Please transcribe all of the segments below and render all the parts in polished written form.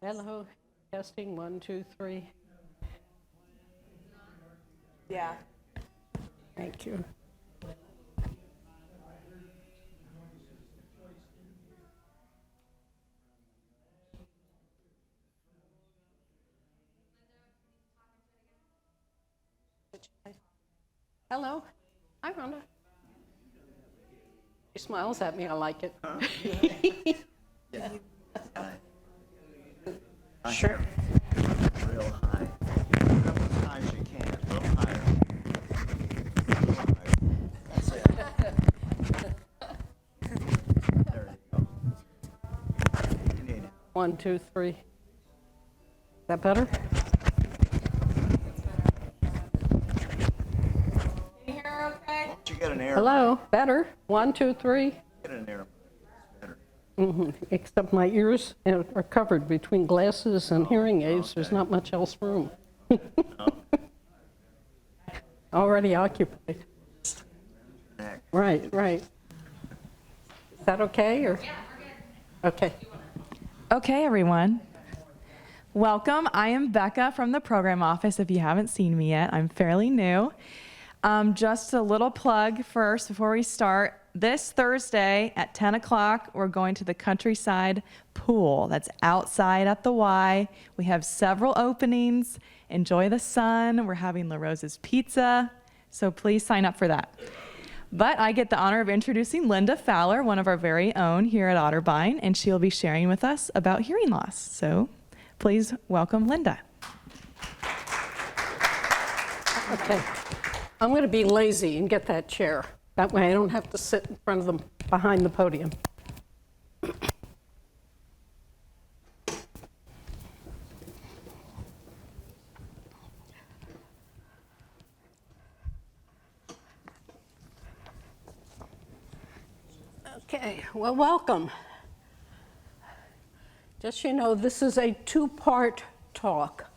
Hello, testing, 1, 2, 3. Yeah. Thank you. Hello. Hi, Rhonda. She smiles at me. I like it. Yeah. Sure. Real high. Up as high as you can. A little higher. A little higher. That's it. There you go. You need it. 1, 2, 3. Is that better? Once you get an air, Hello. Better? 1, 2, 3. get an air. It's better. Except my ears are covered between glasses and hearing aids. There's okay. not much else room. No. Already occupied. Neck. Right, right. Is that okay? Or? Yeah, we're good. Okay. Okay, everyone. Welcome. I am Becca from the program office. If you haven't seen me yet, I'm fairly new. Just a little plug first before we start. This Thursday at 10 o'clock, we're going to the Countryside Pool. That's outside at the Y. We have several openings. Enjoy the sun. We're having La Rosa's Pizza, so please sign up for that. But I get the honor of introducing Linda Fowler, one of our very own here at Otterbein, and she'll be sharing with us about hearing loss. So please welcome Linda. Okay. I'm going to be lazy and get that chair. That way I don't have to sit in front of them behind the podium. Okay, well, welcome. Just so you know, this is a two-part talk.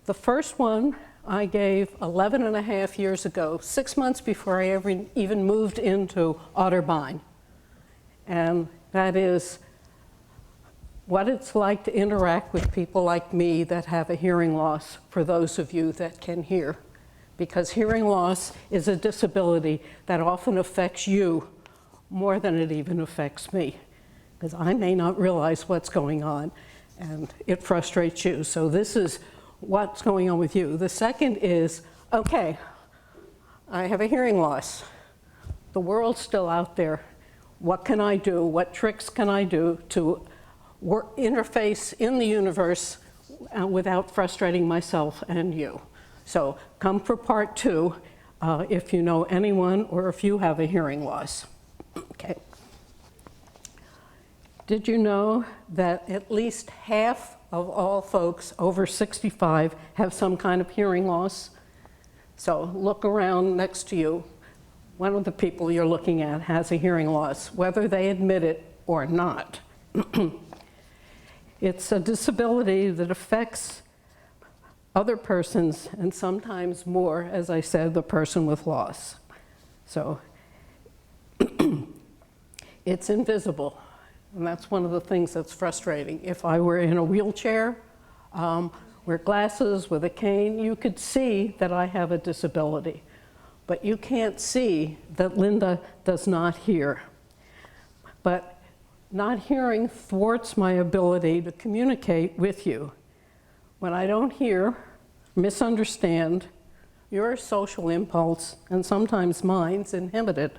The first one I gave 11 and a half years ago, 6 months before I ever even moved into Otterbein. And that is what it's like to interact with people like me that have a hearing loss, for those of you that can hear. Because hearing loss is a disability that often affects you more than it even affects me. Because I may not realize what's going on, and it frustrates you. So this is what's going on with you. The second is, okay, I have a hearing loss. The world's still out there. What can I do? What tricks can I do to interface in the universe without frustrating myself and you? So come for part two if you know anyone or if you have a hearing loss. Okay. Did you know that at least half of all folks over 65 have some kind of hearing loss? So look around next to you. One of the people you're looking at has a hearing loss, whether they admit it or not. It's a disability that affects other persons, and sometimes more, as I said, the person with loss. So it's invisible. And that's one of the things that's frustrating. If I were in a wheelchair, wear glasses with a cane, you could see that I have a disability. But you can't see that Linda does not hear. But not hearing thwarts my ability to communicate with you. When I don't hear, misunderstand, your social impulse, and sometimes mine's inhibited.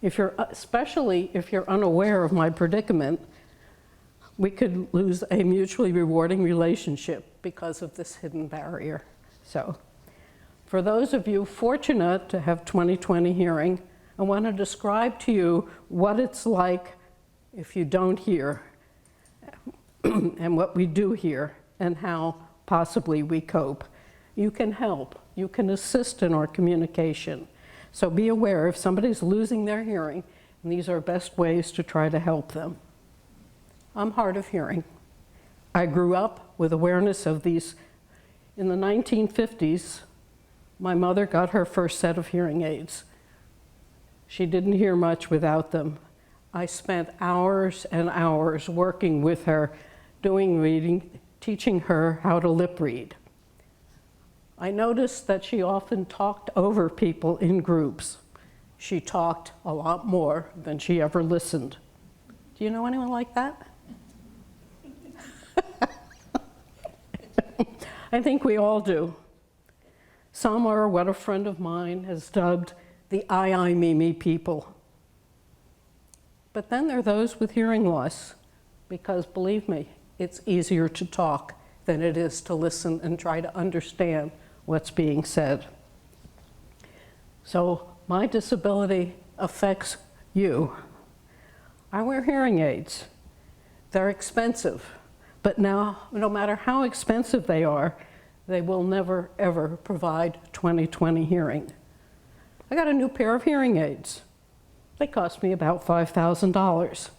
Especially if you're unaware of my predicament, we could lose a mutually rewarding relationship because of this hidden barrier. So, for those of you fortunate to have 20/20 hearing, I want to describe to you what it's like if you don't hear, and what we do hear, and how possibly we cope. You can help. You can assist in our communication. So be aware if somebody's losing their hearing, and these are best ways to try to help them. I'm hard of hearing. I grew up with awareness of these. In the 1950s, my mother got her first set of hearing aids. She didn't hear much without them. I spent hours and hours working with her, doing reading, teaching her how to lip read. I noticed that she often talked over people in groups. She talked a lot more than she ever listened. Do you know anyone like that? I think we all do. Some are what a friend of mine has dubbed the I, me people. But then there are those with hearing loss, because believe me, it's easier to talk than it is to listen and try to understand what's being said. So my disability affects you. I wear hearing aids. They're expensive, but now, no matter how expensive they are, they will never, ever provide 20/20 hearing. I got a new pair of hearing aids. They cost me about $5,000.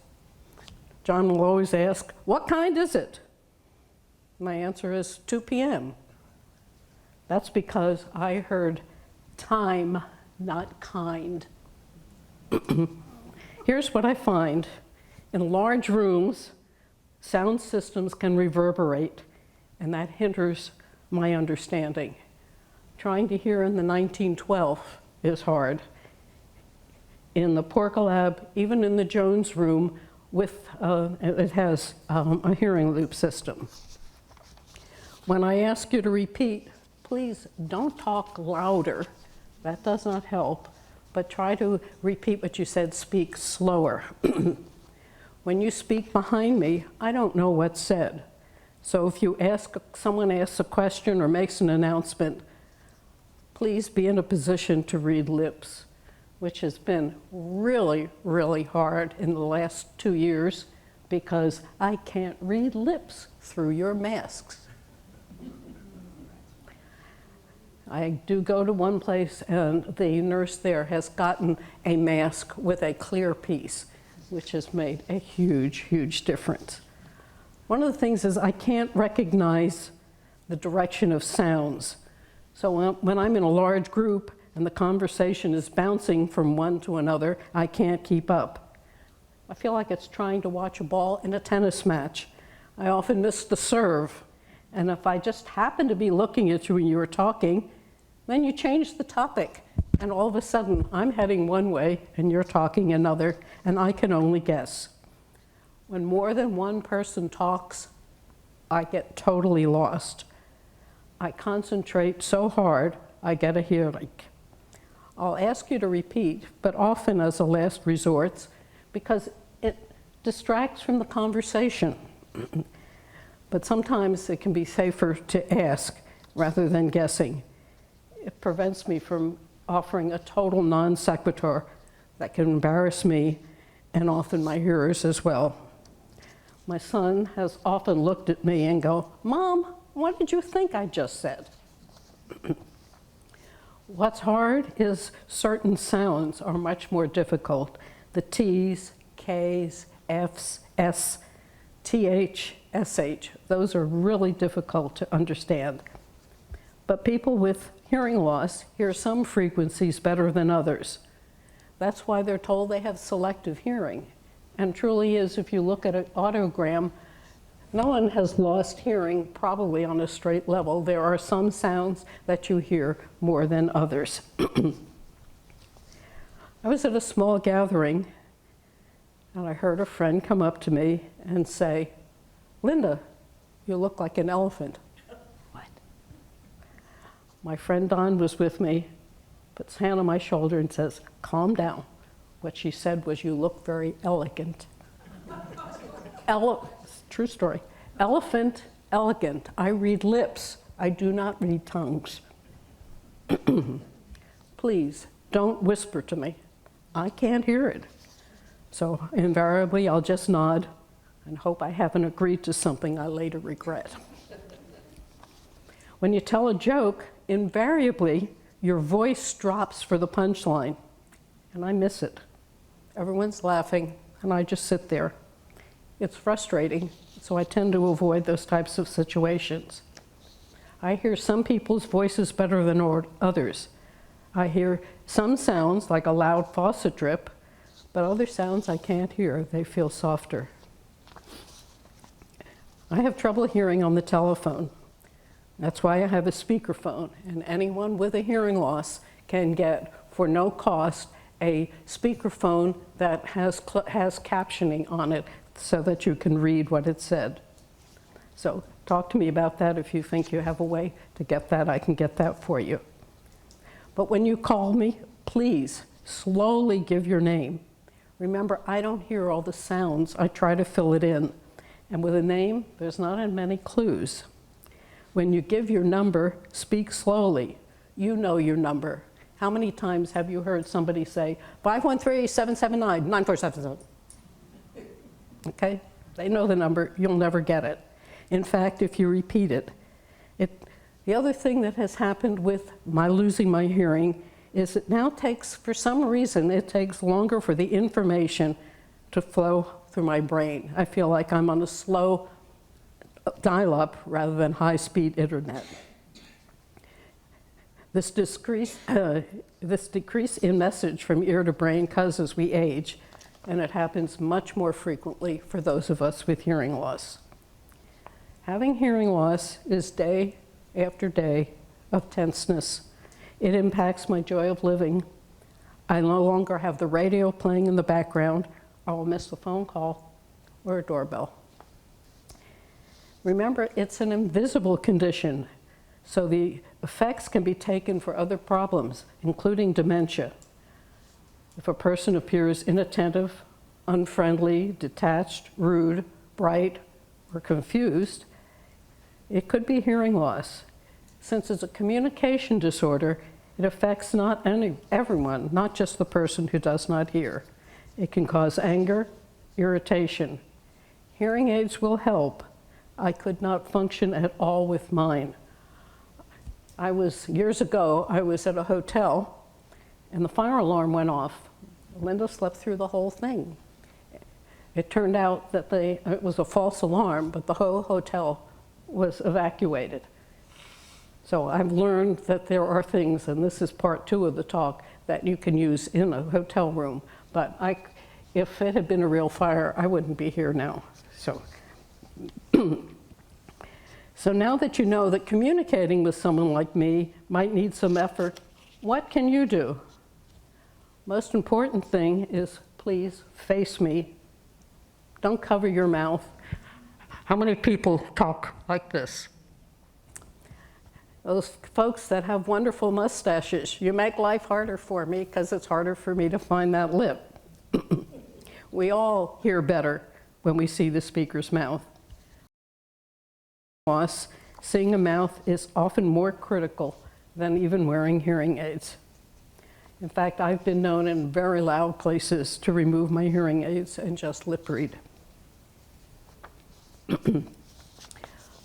John will always ask, what kind is it? My answer is 2 p.m. That's because I heard time, not kind. Here's what I find. In large rooms, sound systems can reverberate, and that hinders my understanding. Trying to hear in the 1912 is hard. In the Porca Lab, even in the Jones room, it has a hearing loop system. When I ask you to repeat, please don't talk louder. That does not help, but try to repeat what you said, speak slower. When you speak behind me, I don't know what's said. So if someone asks a question or makes an announcement, please be in a position to read lips, which has been really, really hard in the last 2 years because I can't read lips through your masks. I do go to one place and the nurse there has gotten a mask with a clear piece, which has made a huge, huge difference. One of the things is I can't recognize the direction of sounds. So when I'm in a large group and the conversation is bouncing from one to another, I can't keep up. I feel like it's trying to watch a ball in a tennis match. I often miss the serve. And if I just happen to be looking at you when you were talking, then you change the topic. And all of a sudden, I'm heading one way and you're talking another, and I can only guess. When more than one person talks, I get totally lost. I concentrate so hard, I get a hearing. I'll ask you to repeat, but often as a last resort, because it distracts from the conversation. But sometimes it can be safer to ask rather than guessing. It prevents me from offering a total non sequitur that can embarrass me and often my hearers as well. My son has often looked at me and go, "Mom, what did you think I just said?" What's hard is certain sounds are much more difficult. The T's, K's, F's, S, TH, SH, those are really difficult to understand. But people with hearing loss hear some frequencies better than others. That's why they're told they have selective hearing. And truly is, if you look at an audiogram, no one has lost hearing probably on a straight level. There are some sounds that you hear more than others. I was at a small gathering and I heard a friend come up to me and say, "Linda, you look like an elephant." What? My friend Don was with me, puts his hand on my shoulder and says, "Calm down." What she said was, "You look very elegant." True story. Elephant, elegant. I read lips. I do not read tongues. Please, don't whisper to me. I can't hear it. So invariably, I'll just nod and hope I haven't agreed to something I later regret. When you tell a joke, invariably, your voice drops for the punchline, and I miss it. Everyone's laughing, and I just sit there. It's frustrating, so I tend to avoid those types of situations. I hear some people's voices better than others. I hear some sounds like a loud faucet drip, but other sounds I can't hear. They feel softer. I have trouble hearing on the telephone. That's why I have a speakerphone, and anyone with a hearing loss can get, for no cost, a speakerphone that has captioning on it so that you can read what it said. So talk to me about that if you think you have a way to get that. I can get that for you. But when you call me, please slowly give your name. Remember, I don't hear all the sounds. I try to fill it in. And with a name, there's not as many clues. When you give your number, speak slowly. You know your number. How many times have you heard somebody say, 513-779-9477? Okay? They know the number. You'll never get it. In fact, if you repeat it, the other thing that has happened with my losing my hearing is it now takes, for some reason, it takes longer for the information to flow through my brain. I feel like I'm on a slow dial-up rather than high-speed internet. This decrease in message from ear to brain comes as we age, and it happens much more frequently for those of us with hearing loss. Having hearing loss is day after day of tenseness. It impacts my joy of living. I no longer have the radio playing in the background. I will miss a phone call or a doorbell. Remember, it's an invisible condition, so the effects can be taken for other problems, including dementia. If a person appears inattentive, unfriendly, detached, rude, bright, or confused, it could be hearing loss. Since it's a communication disorder, it affects not everyone, not just the person who does not hear. It can cause anger, irritation. Hearing aids will help. I could not function at all with mine. Years ago, I was at a hotel and the fire alarm went off. Linda slept through the whole thing. It turned out that it was a false alarm, but the whole hotel was evacuated. So I've learned that there are things, and this is part 2 of the talk, that you can use in a hotel room. But if it had been a real fire, I wouldn't be here now. So now that you know that communicating with someone like me might need some effort, what can you do? Most important thing is please face me. Don't cover your mouth. How many people talk like this? Those folks that have wonderful mustaches, you make life harder for me because it's harder for me to find that lip. We all hear better when we see the speaker's mouth. Seeing a mouth is often more critical than even wearing hearing aids. In fact, I've been known in very loud places to remove my hearing aids and just lip read.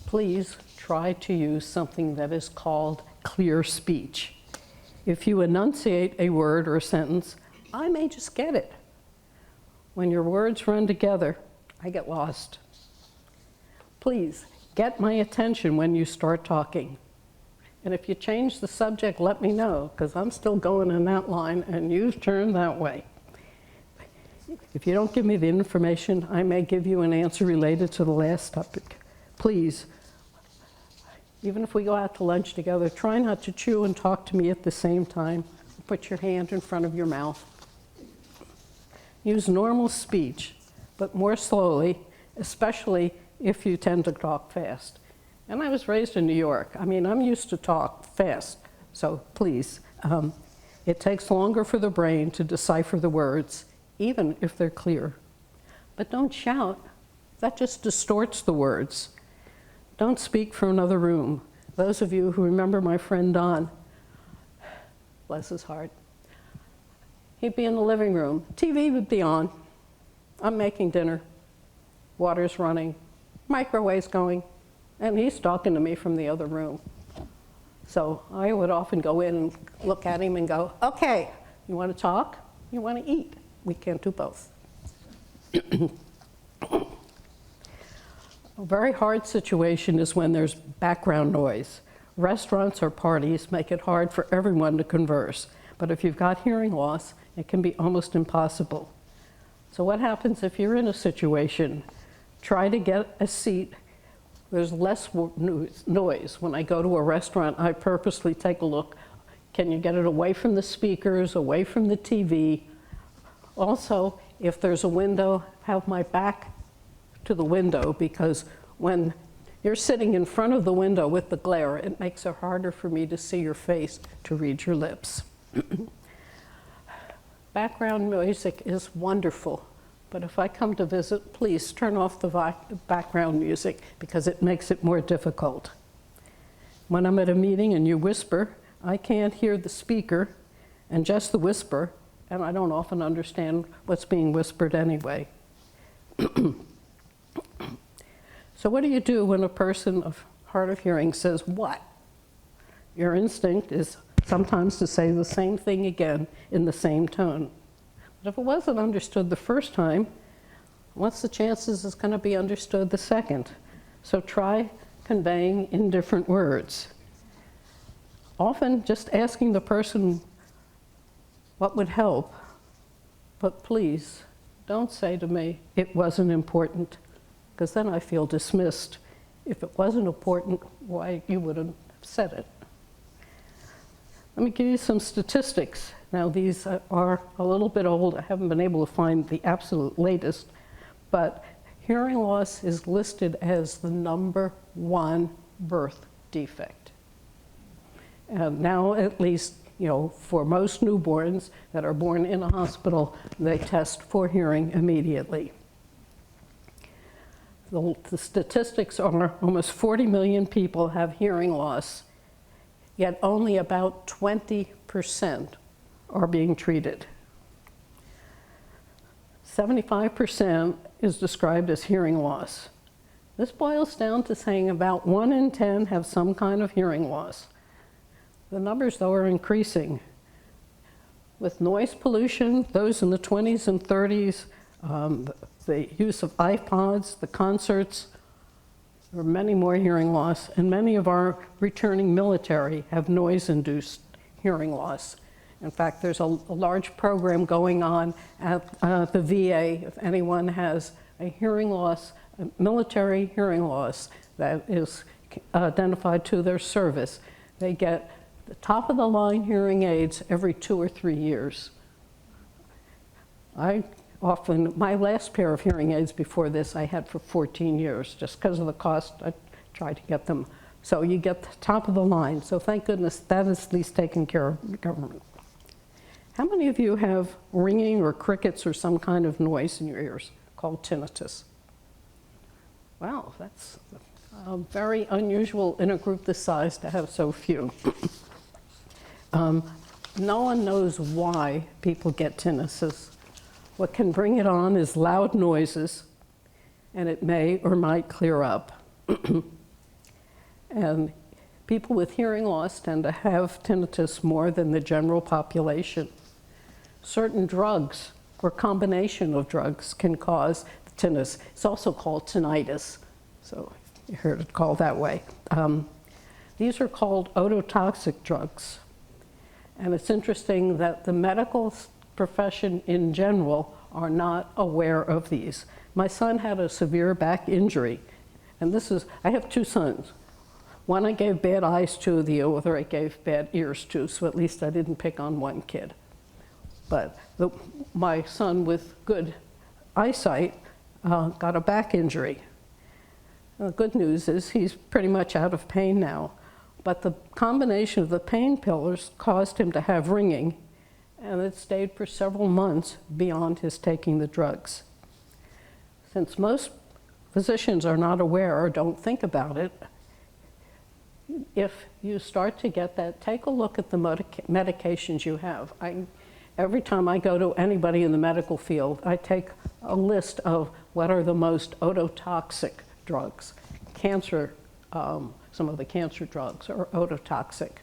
Please try to use something that is called clear speech. If you enunciate a word or a sentence, I may just get it. When your words run together, I get lost. Please get my attention when you start talking. And if you change the subject, let me know, because I'm still going in that line and you've turned that way. If you don't give me the information, I may give you an answer related to the last topic. Please, even if we go out to lunch together, try not to chew and talk to me at the same time. Put your hand in front of your mouth. Use normal speech, but more slowly, especially if you tend to talk fast. And I was raised in New York. I mean, I'm used to talk fast, so please. It takes longer for the brain to decipher the words, even if they're clear. But don't shout. That just distorts the words. Don't speak from another room. Those of you who remember my friend Don, bless his heart, he'd be in the living room. TV would be on. I'm making dinner. Water's running. Microwave's going. And he's talking to me from the other room. So I would often go in and look at him and go, okay, you want to talk? You want to eat? We can't do both. A very hard situation is when there's background noise. Restaurants or parties make it hard for everyone to converse. But if you've got hearing loss, it can be almost impossible. So what happens if you're in a situation? Try to get a seat there's less noise. When I go to a restaurant, I purposely take a look. Can you get it away from the speakers, away from the TV? Also, if there's a window, have my back to the window, because when you're sitting in front of the window with the glare, it makes it harder for me to see your face, to read your lips. Background music is wonderful, but if I come to visit, please turn off the background music, because it makes it more difficult. When I'm at a meeting and you whisper, I can't hear the speaker and just the whisper, and I don't often understand what's being whispered anyway. So what do you do when a person of hard of hearing says what? Your instinct is sometimes to say the same thing again in the same tone. But if it wasn't understood the first time, what's the chances it's going to be understood the second? So try conveying in different words. Often just asking the person what would help, but please don't say to me, it wasn't important, because then I feel dismissed. If it wasn't important, why you wouldn't have said it. Let me give you some statistics. Now these are a little bit old. I haven't been able to find the absolute latest, but hearing loss is listed as the #1 birth defect. And now at least, for most newborns that are born in a hospital, they test for hearing immediately. The statistics are almost 40 million people have hearing loss, yet only about 20% are being treated. 75% is described as hearing loss. This boils down to saying about 1 in 10 have some kind of hearing loss. The numbers, though, are increasing. With noise pollution, those in the 20s and 30s, the use of iPods, the concerts, there are many more hearing loss, and many of our returning military have noise-induced hearing loss. In fact, there's a large program going on at the VA. If anyone has a hearing loss, a military hearing loss that is identified to their service, they get the top-of-the-line hearing aids every 2 or 3 years. My last pair of hearing aids before this I had for 14 years. Just because of the cost, I tried to get them. So you get the top of the line. So thank goodness that is at least taken care of in the government. How many of you have ringing or crickets or some kind of noise in your ears called tinnitus? Wow, that's very unusual in a group this size to have so few. No one knows why people get tinnitus. What can bring it on is loud noises, and it may or might clear up. And people with hearing loss tend to have tinnitus more than the general population. Certain drugs or combination of drugs can cause tinnitus. It's also called tinnitus, so you heard it called that way. These are called ototoxic drugs. And it's interesting that the medical profession in general are not aware of these. My son had a severe back injury, and I have 2 sons. One I gave bad eyes to, the other I gave bad ears to, so at least I didn't pick on one kid. But my son with good eyesight got a back injury. The good news is he's pretty much out of pain now. But the combination of the painkillers caused him to have ringing, and it stayed for several months beyond his taking the drugs. Since most physicians are not aware or don't think about it, if you start to get that, take a look at the medications you have. Every time I go to anybody in the medical field, I take a list of what are the most ototoxic drugs. Cancer, some of the cancer drugs are ototoxic.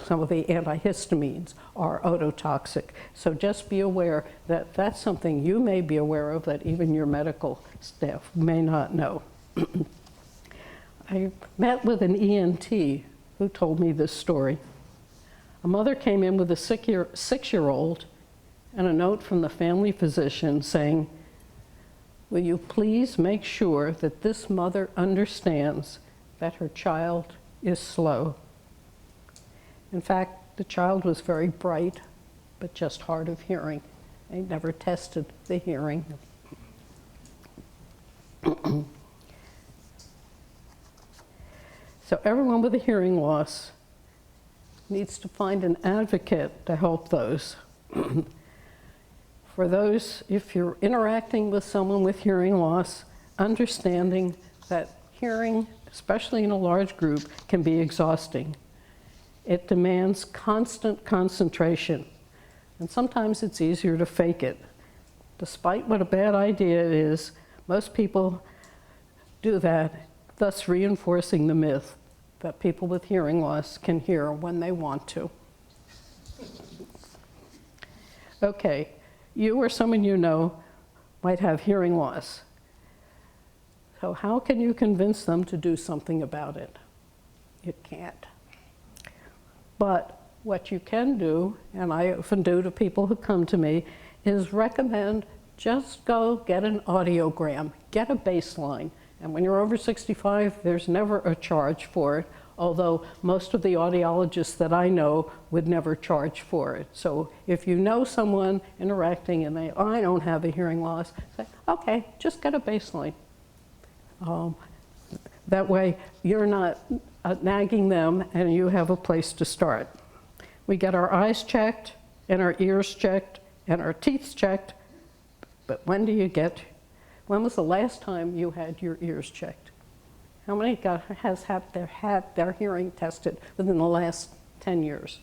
Some of the antihistamines are ototoxic. So just be aware that that's something you may be aware of that even your medical staff may not know. I met with an ENT who told me this story. A mother came in with a 6-year-old and a note from the family physician saying, Will you please make sure that this mother understands that her child is slow? In fact, the child was very bright, but just hard of hearing. They never tested the hearing. So everyone with a hearing loss needs to find an advocate to help those. For those, if you're interacting with someone with hearing loss, understanding that hearing, especially in a large group, can be exhausting. It demands constant concentration, and sometimes it's easier to fake it. Despite what a bad idea it is, most people do that, thus reinforcing the myth that people with hearing loss can hear when they want to. Okay, you or someone you know might have hearing loss. So how can you convince them to do something about it? You can't. But what you can do, and I often do to people who come to me, is recommend just go get an audiogram, get a baseline. And when you're over 65, there's never a charge for it, although most of the audiologists that I know would never charge for it. So if you know someone interacting and they, I don't have a hearing loss, say, okay, just get a baseline. That way you're not nagging them and you have a place to start. We get our eyes checked and our ears checked and our teeth checked, but when was the last time you had your ears checked? How many has had their hearing tested within the last 10 years?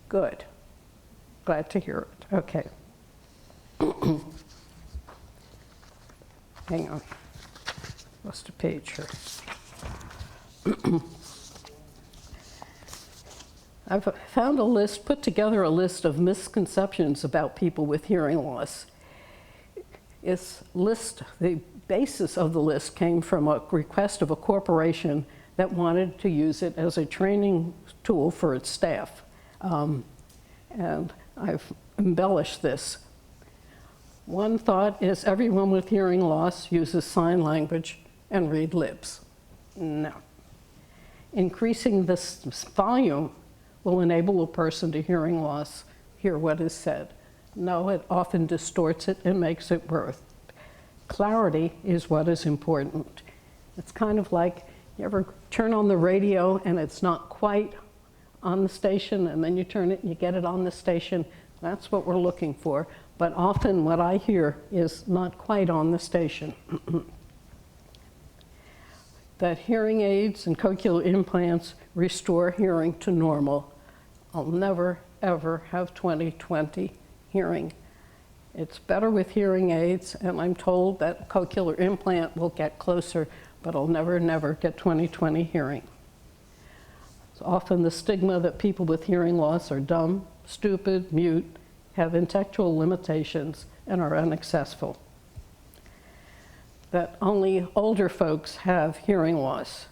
Good. Glad to hear it. Okay. Hang on. Lost a page here. I've found a list, put together a list of misconceptions about people with hearing loss. The basis of the list came from a request of a corporation that wanted to use it as a training tool for its staff. And I've embellished this. One thought is everyone with hearing loss uses sign language and read lips. No. Increasing this volume will enable a person to hearing loss hear what is said. No, it often distorts it and makes it worse. Clarity is what is important. It's kind of like you ever turn on the radio and it's not quite on the station, and then you turn it and you get it on the station. That's what we're looking for. But often what I hear is not quite on the station. That hearing aids and cochlear implants restore hearing to normal. I'll never, ever have 20/20 hearing. It's better with hearing aids, and I'm told that cochlear implant will get closer, but I'll never, never get 20/20 hearing. It's often the stigma that people with hearing loss are dumb, stupid, mute, have intellectual limitations, and are unsuccessful. That only older folks have hearing loss.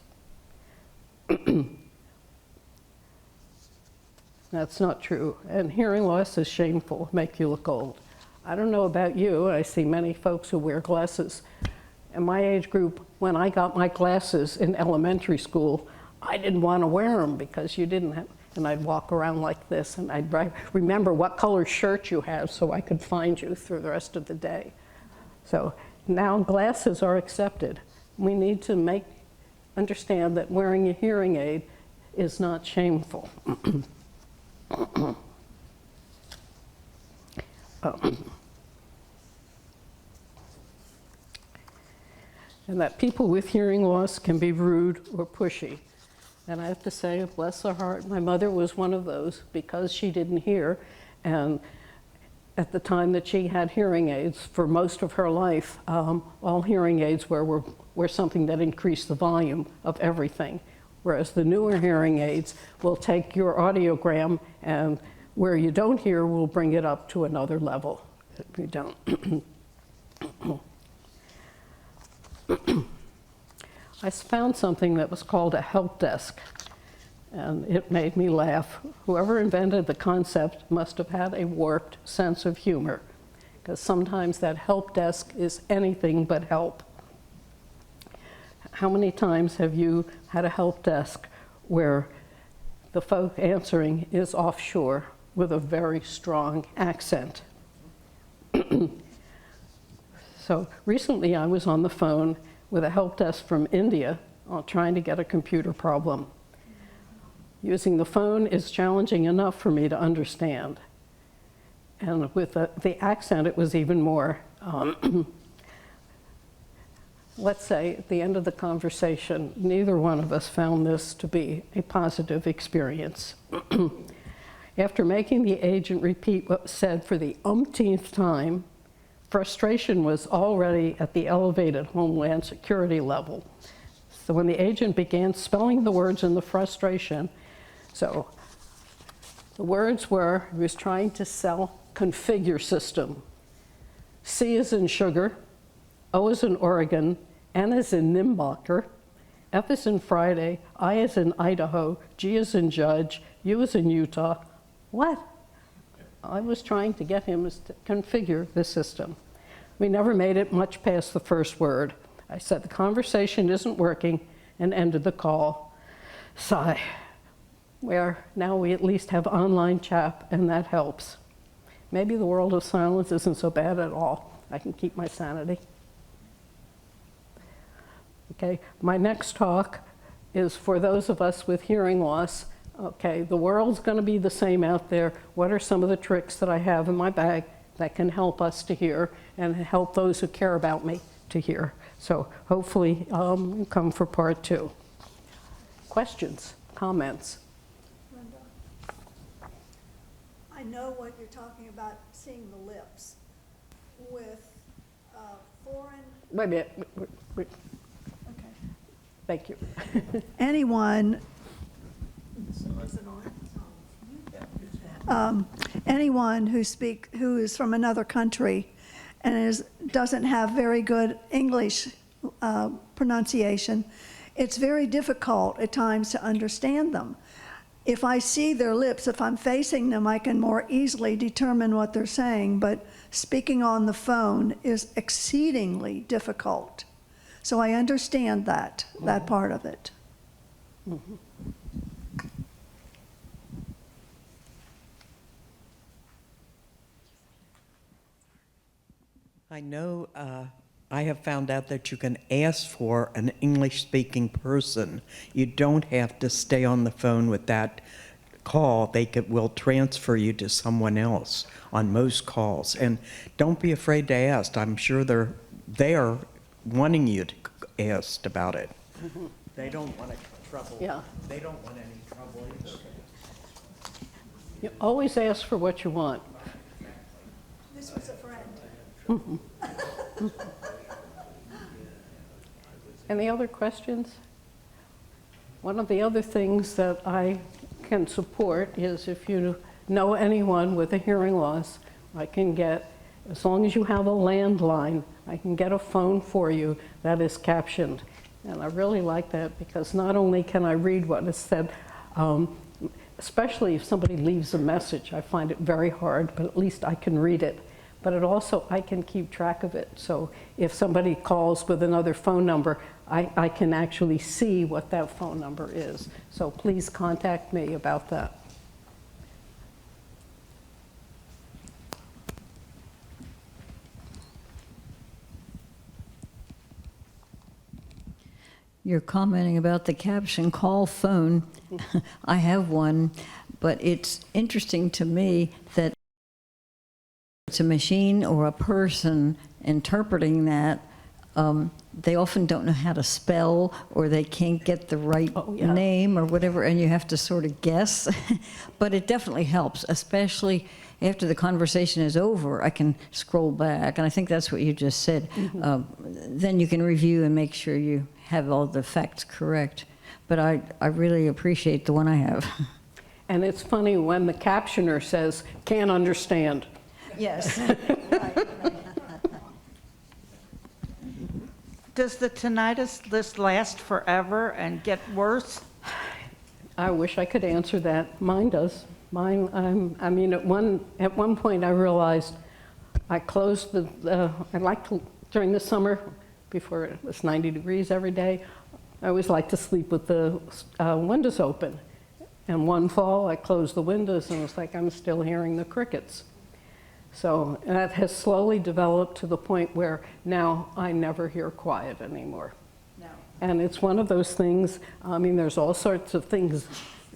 That's not true. And hearing loss is shameful, make you look old. I don't know about you, I see many folks who wear glasses. In my age group, when I got my glasses in elementary school, I didn't want to wear them because you didn't have, and I'd walk around like this, and I'd remember what color shirt you have so I could find you through the rest of the day. So now glasses are accepted. We need to understand that wearing a hearing aid is not shameful. And that people with hearing loss can be rude or pushy. And I have to say, bless her heart, my mother was one of those because she didn't hear. And at the time that she had hearing aids, for most of her life, all hearing aids were something that increased the volume of everything. Whereas the newer hearing aids will take your audiogram and where you don't hear, we'll bring it up to another level if you don't. I found something that was called a help desk, and it made me laugh. Whoever invented the concept must have had a warped sense of humor, because sometimes that help desk is anything but help. How many times have you had a help desk where the folk answering is offshore with a very strong accent? So recently I was on the phone with a help desk from India trying to get a computer problem. Using the phone is challenging enough for me to understand. And with the accent, it was even more. Let's say at the end of the conversation, neither one of us found this to be a positive experience. After making the agent repeat what was said for the umpteenth time, frustration was already at the elevated Homeland Security level. So when the agent began spelling the words in the frustration, so the words were, he was trying to sell configure system. C is in sugar, O is in Oregon, N is in Nimbacher, F is in Friday, I is in Idaho, G is in Judge, U is in Utah. What? I was trying to get him to configure the system. We never made it much past the first word. I said the conversation isn't working and ended the call. Sigh. Where now we at least have online chat and that helps. Maybe the world of silence isn't so bad at all. I can keep my sanity. Okay, my next talk is for those of us with hearing loss. Okay, the world's going to be the same out there. What are some of the tricks that I have in my bag that can help us to hear and help those who care about me to hear? So hopefully come for part 2. Questions, comments? Linda, I know what you're talking about, seeing the lips with foreign. Wait a minute. Wait. Okay. Thank you. Anyone who is from another country and doesn't have very good English pronunciation, it's very difficult at times to understand them. If I see their lips, if I'm facing them, I can more easily determine what they're saying, but speaking on the phone is exceedingly difficult. So I understand that part of it. Mm-hmm. I know I have found out that you can ask for an English-speaking person. You don't have to stay on the phone with that call. They will transfer you to someone else on most calls. And don't be afraid to ask. I'm sure they're wanting you to ask about it. Mm-hmm. They don't want trouble. Yeah. They don't want any trouble either. You always ask for what you want. This was a friend. Mm-hmm. Any other questions? One of the other things that I can support is if you know anyone with a hearing loss, I can get, as long as you have a landline, I can get a phone for you that is captioned. And I really like that because not only can I read what is said, especially if somebody leaves a message, I find it very hard, but at least I can read it. But it also, I can keep track of it. So if somebody calls with another phone number, I can actually see what that phone number is. So please contact me about that. You're commenting about the caption call phone. I have one, but it's interesting to me that it's a machine or a person interpreting that. They often don't know how to spell, or they can't get the right name or whatever, and you have to sort of guess. But it definitely helps, especially after the conversation is over. I can scroll back, and I think that's what you just said. Mm-hmm. Then you can review and make sure you have all the facts correct. But I really appreciate the one I have. And it's funny when the captioner says, "Can't understand." Yes. Right. Does the tinnitus list last forever and get worse? I wish I could answer that. Mine does. Mine, I mean, at one point I realized I closed I like to, during the summer, before it was 90 degrees every day, I always like to sleep with the windows open. And one fall, I closed the windows and it was like I'm still hearing the crickets. So that has slowly developed to the point where now I never hear quiet anymore. No. And it's one of those things, I mean, there's all sorts of things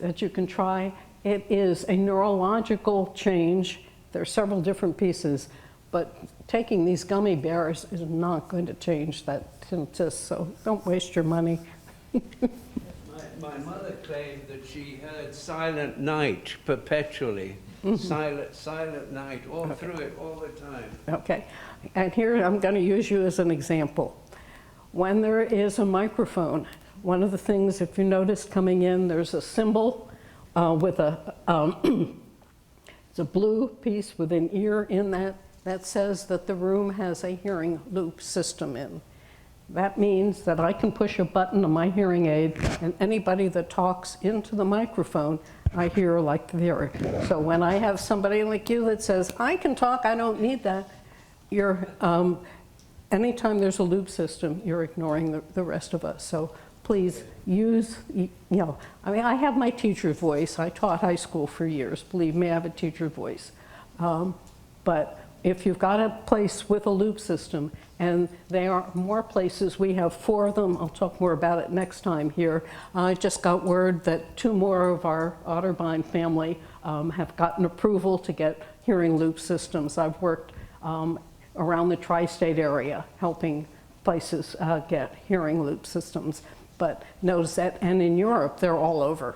that you can try. It is a neurological change. There are several different pieces, but taking these gummy bears is not going to change that tinnitus, so don't waste your money. My mother claimed that she heard silent night perpetually. Silent night, all through it, all the time. Okay, and here I'm going to use you as an example. When there is a microphone, one of the things, if you notice coming in, there's a symbol with it's a blue piece with an ear in that says that the room has a hearing loop system in. That means that I can push a button on my hearing aid and anybody that talks into the microphone, I hear like they're. So when I have somebody like you that says, I can talk, I don't need that, anytime there's a loop system, you're ignoring the rest of us. So please use, I mean, I have my teacher's voice. I taught high school for years. Believe me, I have a teacher's voice. But if you've got a place with a loop system, and there are more places, we have 4 of them. I'll talk more about it next time here. I just got word that 2 more of our Otterbein family have gotten approval to get hearing loop systems. I've worked around the tri-state area helping places get hearing loop systems. But notice that, and in Europe, they're all over,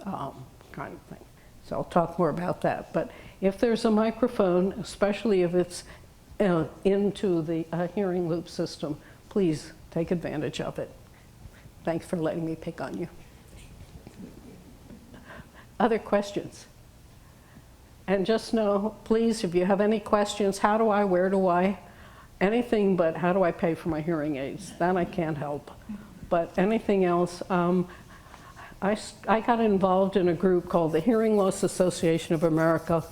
kind of thing. So I'll talk more about that. But if there's a microphone, especially if it's into the hearing loop system, please take advantage of it. Thanks for letting me pick on you. Other questions? And just know, please, if you have any questions, how do I, where do I, anything but how do I pay for my hearing aids? That I can't help. But anything else, I got involved in a group called the Hearing Loss Association of America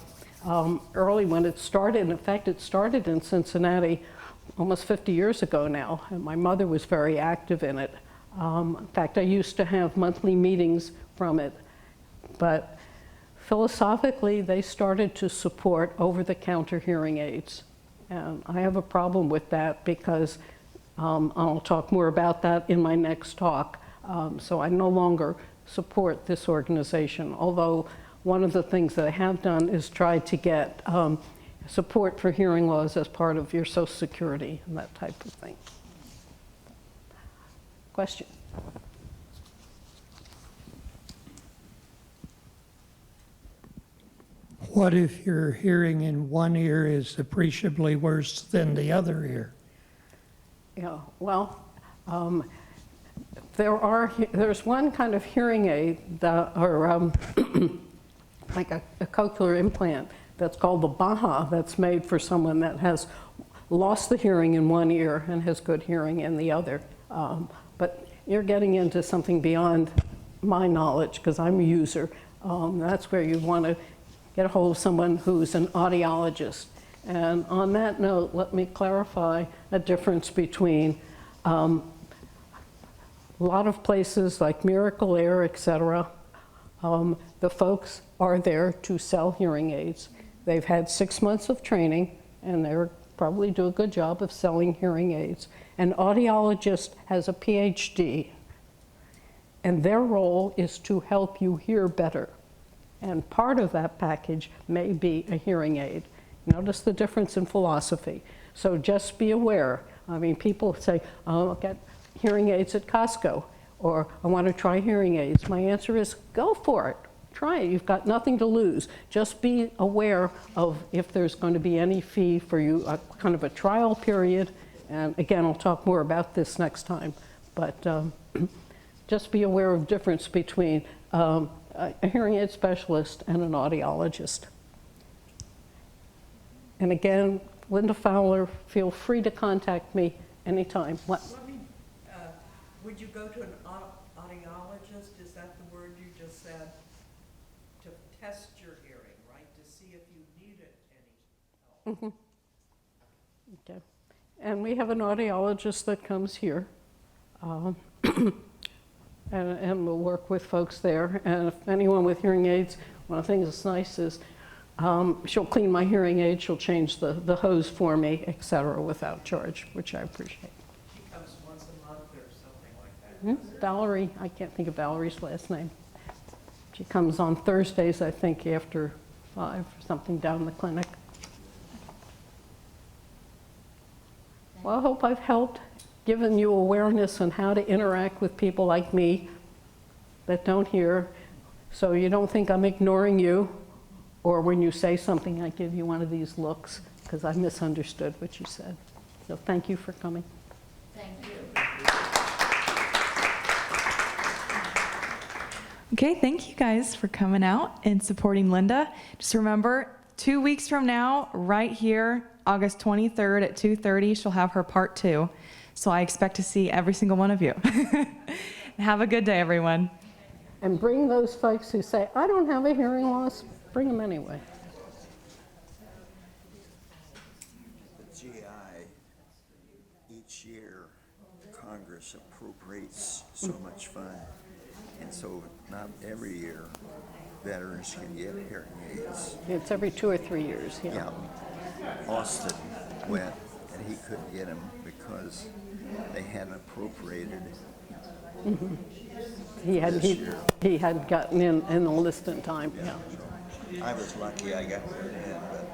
early when it started. In fact, it started in Cincinnati almost 50 years ago now, and my mother was very active in it. In fact, I used to have monthly meetings from it. But philosophically, they started to support over-the-counter hearing aids. And I have a problem with that because I'll talk more about that in my next talk. So I no longer support this organization, although one of the things that I have done is try to get support for hearing loss as part of your Social Security and that type of thing. Question? What if your hearing in one ear is appreciably worse than the other ear? Yeah, well, there's one kind of hearing aid that, or like a cochlear implant that's called the Baha, that's made for someone that has lost the hearing in one ear and has good hearing in the other. But you're getting into something beyond my knowledge because I'm a user. That's where you want to get a hold of someone who's an audiologist. And on that note, let me clarify a difference between a lot of places like Miracle Air, etc. The folks are there to sell hearing aids. They've had 6 months of training, and they're probably do a good job of selling hearing aids. An audiologist has a PhD, and their role is to help you hear better. And part of that package may be a hearing aid. Notice the difference in philosophy. So just be aware. I mean, people say, oh, I'll get hearing aids at Costco, or I want to try hearing aids. My answer is, go for it. Try it. You've got nothing to lose. Just be aware of if there's going to be any fee for you, kind of a trial period. And again, I'll talk more about this next time. But just be aware of the difference between a hearing aid specialist and an audiologist. And again, Linda Fowler, feel free to contact me anytime. What? Would you go to an audiologist? Is that the word you just said? To test your hearing, right? To see if you needed any help. Mm-hmm. Okay. And we have an audiologist that comes here. And we'll work with folks there. And if anyone with hearing aids, one of the things that's nice is she'll clean my hearing aid, she'll change the hose for me, et cetera, without charge, which I appreciate. She comes once a month or something like that. Valerie, I can't think of Valerie's last name. She comes on Thursdays, I think, after 5 or something down the clinic. Well, I hope I've helped, given you awareness on how to interact with people like me that don't hear, so you don't think I'm ignoring you, or when you say something, I give you one of these looks, because I misunderstood what you said. So thank you for coming. Okay, thank you guys for coming out and supporting Linda. Just remember, 2 weeks from now, right here, August 23rd at 2:30, she'll have her part 2. So I expect to see every single one of you. Have a good day, everyone. And bring those folks who say, I don't have a hearing loss, bring them anyway. The GI, each year, Congress appropriates so much fund, and so not every year veterans can get hearing aids. It's every 2 or 3 years, yeah. Yeah, Austin went, and he couldn't get them because they hadn't appropriated. Mm-hmm. He had gotten in the list in time, yeah. I was lucky I got put in, but